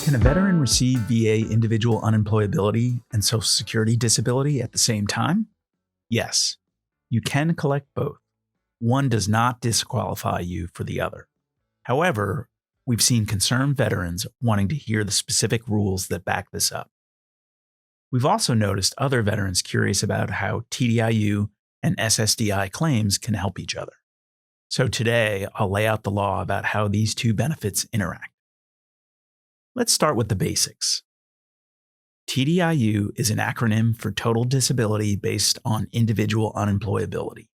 Can a veteran receive VA individual unemployability and Social Security disability at the same time? Yes, you can collect both. One does not disqualify you for the other. However, we've seen concerned veterans wanting to hear the specific rules that back this up. We've also noticed other veterans curious about how TDIU and SSDI claims can help each other. So today, I'll lay out the law about how these two benefits interact. Let's start with the basics. TDIU is an acronym for Total Disability Based on Individual Unemployability.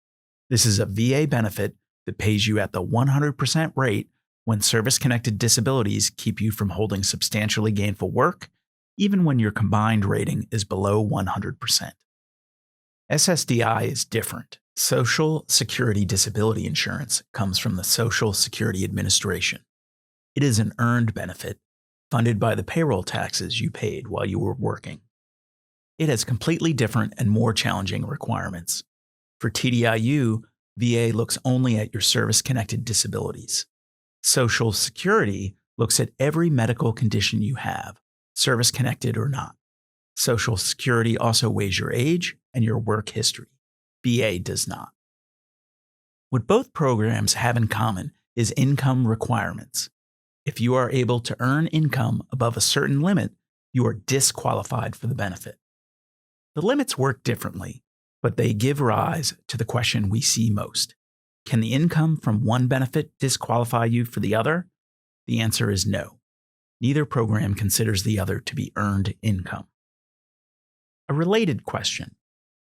This is a VA benefit that pays you at the 100% rate when service-connected disabilities keep you from holding substantially gainful work, even when your combined rating is below 100%. SSDI is different. Social Security Disability Insurance comes from the Social Security Administration. It is an earned benefit funded by the payroll taxes you paid while you were working. It has completely different and more challenging requirements. For TDIU, VA looks only at your service-connected disabilities. Social Security looks at every medical condition you have, service-connected or not. Social Security also weighs your age and your work history. VA does not. What both programs have in common is income requirements. If you are able to earn income above a certain limit, you are disqualified for the benefit. The limits work differently, but they give rise to the question we see most. Can the income from one benefit disqualify you for the other? The answer is no. Neither program considers the other to be earned income. A related question: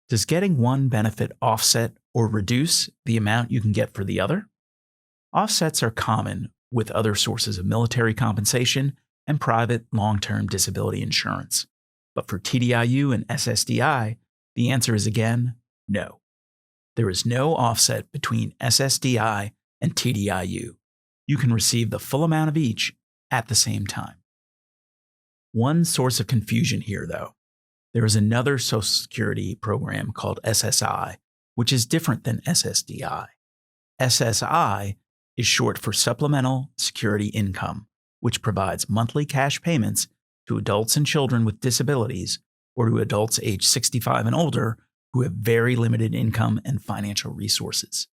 does getting one benefit offset or reduce the amount you can get for the other? Offsets are common with other sources of military compensation and private long-term disability insurance. But for TDIU and SSDI, the answer is again, no. There is no offset between SSDI and TDIU. You can receive the full amount of each at the same time. One source of confusion here, though. There is another Social Security program called SSI, which is different than SSDI. SSI is short for Supplemental Security Income, which provides monthly cash payments to adults and children with disabilities or to adults age 65 and older who have very limited income and financial resources.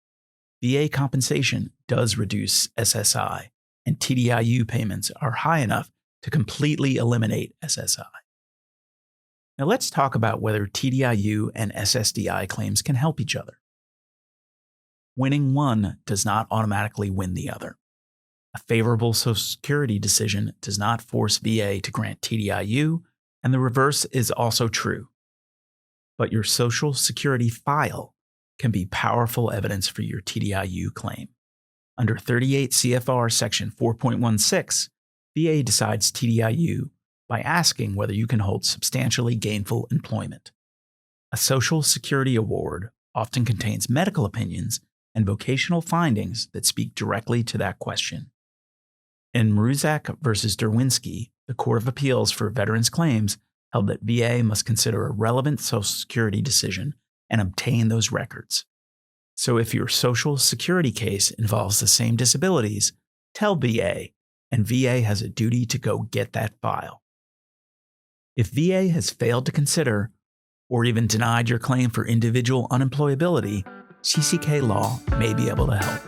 VA compensation does reduce SSI, and TDIU payments are high enough to completely eliminate SSI. Now let's talk about whether TDIU and SSDI claims can help each other. Winning one does not automatically win the other. A favorable Social Security decision does not force VA to grant TDIU, and the reverse is also true. But your Social Security file can be powerful evidence for your TDIU claim. Under 38 CFR Section 4.16, VA decides TDIU by asking whether you can hold substantially gainful employment. A Social Security award often contains medical opinions and vocational findings that speak directly to that question. In Maruzak v. Derwinski, the Court of Appeals for Veterans Claims held that VA must consider a relevant Social Security decision and obtain those records. So if your Social Security case involves the same disabilities, tell VA, and VA has a duty to go get that file. If VA has failed to consider or even denied your claim for individual unemployability, CCK Law may be able to help.